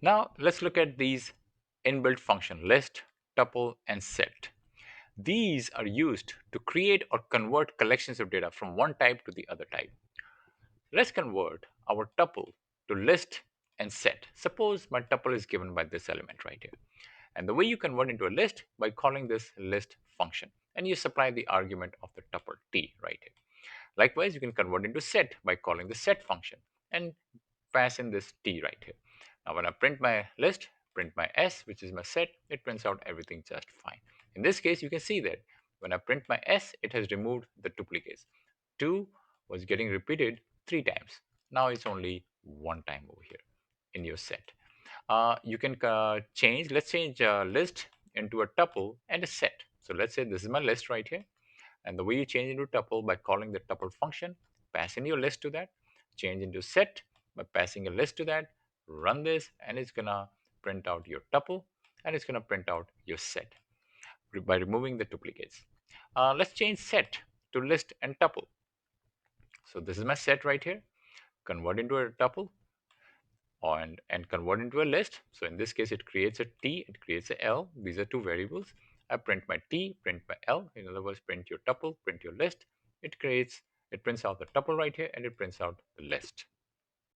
Now let's look at these inbuilt function list, tuple, and set. These are used to create or convert collections of data from one type to the other type. Let's convert our tuple to list and set. Suppose my tuple is given by this element right here. And the way you convert into a list by calling this list function, and you supply the argument of the tuple t right here. Likewise, you can convert into set by calling the set function and pass in this t right here. Now, when I print my list, print my s, which is my set, it prints out everything just fine. In this case, you can see that when I print my s, it has removed the duplicates. 2 was getting repeated 3 times. Now it's only 1 time over here in your set. You can let's change list into a tuple and a set. So let's say this is my list right here. And the way you change into tuple by calling the tuple function, pass in your list to that, change into set by passing a list to that, run this, and it's gonna print out your tuple and it's gonna print out your set by removing the duplicates. Let's change set to list and tuple. So this is my set right here, convert into a tuple and convert into a list. So in this case, it creates a T, it creates a L. These are two variables. I print my T, print my L. In other words, print your tuple, print your list. It prints out the tuple right here and it prints out the list.